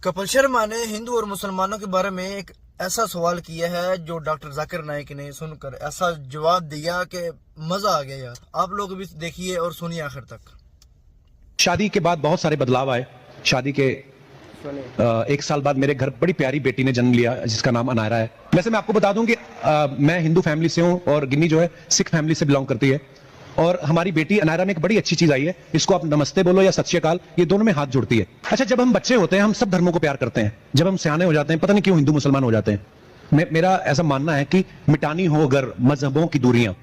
कपिल शर्मा ने हिंदू और मुसलमानों के बारे में एक ऐसा सवाल किया है जो डॉक्टर जाकिर नाइक ने सुनकर ऐसा जवाब दिया कि मजा आ गया यार। आप लोग भी देखिए और सुनिए आखिर तक। शादी के बाद बहुत सारे बदलाव आए। शादी के एक साल बाद मेरे घर बड़ी प्यारी बेटी ने जन्म लिया जिसका नाम अनायरा है। वैसे मैं आपको बता दूं कि मैं हिंदू फैमिली से हूं और गिन्नी जो है सिख फैमिली से बिलोंग करती है। और हमारी बेटी अनायरा में एक बड़ी अच्छी चीज आई है, इसको आप नमस्ते बोलो या सत श्री अकाल, ये दोनों में हाथ जुड़ती है। अच्छा, जब हम बच्चे होते हैं हम सब धर्मों को प्यार करते हैं, जब हम सियाने हो जाते हैं पता नहीं क्यों हिंदू मुसलमान हो जाते हैं। मेरा ऐसा मानना है कि मिटानी हो अगर मजहबों की दूरियां,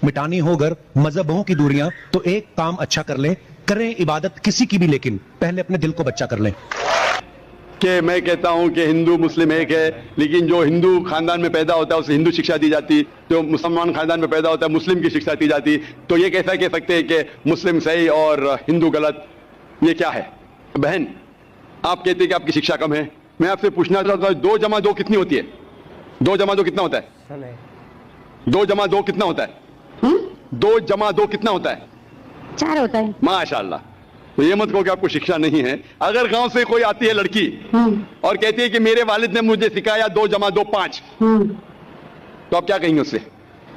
मिटानी हो अगर मजहबों की दूरियां, तो एक काम अच्छा कर लें, करें इबादत किसी की भी, लेकिन पहले अपने दिल को बच्चा कर लें। कि मैं कहता हूं कि हिंदू मुस्लिम एक है, लेकिन जो हिंदू खानदान में पैदा होता है उसे हिंदू शिक्षा दी जाती, जो मुसलमान खानदान में पैदा होता है मुस्लिम की शिक्षा दी जाती। तो ये कैसा कह सकते हैं कि मुस्लिम सही और हिंदू गलत? ये क्या है? बहन, आप कहते हैं कि आपकी शिक्षा कम है। मैं आपसे पूछना चाहता हूं 2 जमा 2 कितनी होती है? 2 जमा 2 कितना होता है? 2 जमा 2 कितना होता है? 2 जमा 2 कितना होता है? 4 होता है। माशाल्लाह। तो ये मत कहो कि आपको शिक्षा नहीं है। अगर गांव से कोई आती है लड़की और कहती है कि मेरे वालिद ने मुझे सिखाया 2 जमा 2 5, तो आप क्या कहेंगे उससे?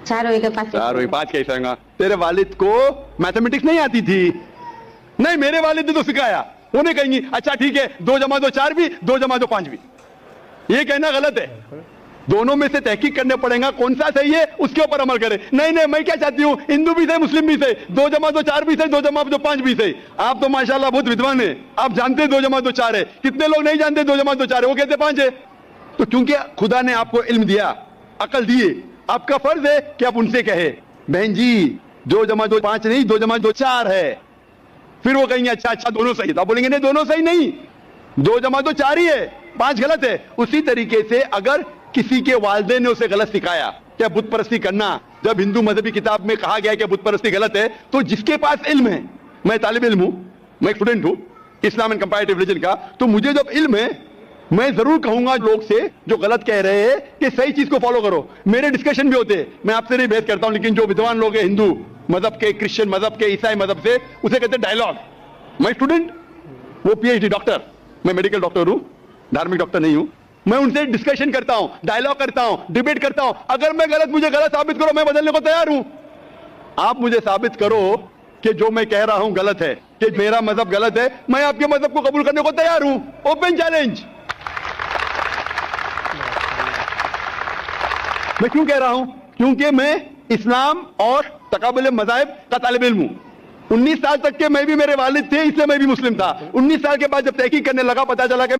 4 होएगा 5। 4 होएगा 5 कैसे होगा? तेरे वालिद को मैथमेटिक्स नहीं आती थी? नहीं, मेरे वालिद ने तो सिखाया। उन्हें कहेंगी अच्छा ठीक है 2 जमा 2 4 भी, 2 जमा 2 5 भी। ये कहना गलत है। दोनों में से तहकीक करने पड़ेगा कौन सा सही है, उसके ऊपर अमल करें। नहीं नहीं, मैं क्या चाहती हूं, हिंदू भी सही मुस्लिम भी सही, 2 जमा 2 4 भी सही, 2 जमा 2 5 भी सही। आप तो माशाल्लाह बहुत विद्वान है, आप जानते 2 जमा 2 4 है। कितने लोग नहीं जानते 2 जमा 2 4 है, वो कहते 5 है। तो क्योंकि खुदा ने आपको इल्म दिया, अकल दी, आपका फर्ज है कि आप उनसे कहे बहन जी 2 जमा 2 5 नहीं, 2 जमा 2 4 है। फिर वो कहेंगे अच्छा अच्छा दोनों सही, तो आप बोलेंगे नहीं दोनों सही नहीं, 2 जमा 2 4 ही है, 5 गलत है। उसी तरीके से अगर किसी के वालिदैन ने उसे गलत सिखाया क्या बुत परस्ती करना, जब हिंदू मजहबी किताब में कहा गया है कि बुत परस्ती गलत है, तो जिसके पास इल्म है, मैं तालिब इल्म हूं, मैं एक स्टूडेंट हूं इस्लाम एंड कंपैरेटिव रिलीजन का, तो मुझे जब इल्म है मैं जरूर कहूंगा लोग से जो गलत कह रहे हैं कि सही चीज को फॉलो करो। मेरे डिस्कशन भी होते हैं, मैं आपसे नहीं बहस करता हूं, लेकिन जो विद्वान लोग हैं हिंदू मजहब के, क्रिश्चियन मजहब के, ईसाई मजहब से, उसे कहते हैं डायलॉग। मैं स्टूडेंट, वो PhD डॉक्टर, मैं मेडिकल डॉक्टर हूं, धार्मिक डॉक्टर नहीं हूं। मैं उनसे डिस्कशन करता हूं, डायलॉग करता हूं, डिबेट करता हूं। अगर मैं गलत, मुझे गलत साबित करो, मैं बदलने को तैयार हूं। आप मुझे साबित करो कि जो मैं कह रहा हूं गलत है, कि मेरा मजहब गलत है, मैं आपके मजहब को कबूल करने को तैयार हूं। Open challenge. मैं क्यों कह रहा हूं? क्योंकि मैं इस्लाम और तकाबुल मज़ाहिब का तालिब इल्म हूं। 19 साल तक के मैं भी, मेरे वालिद थे इसलिए मैं भी मुस्लिम था। 19 साल के बाद जब तहकीक करने लगा पता चला कि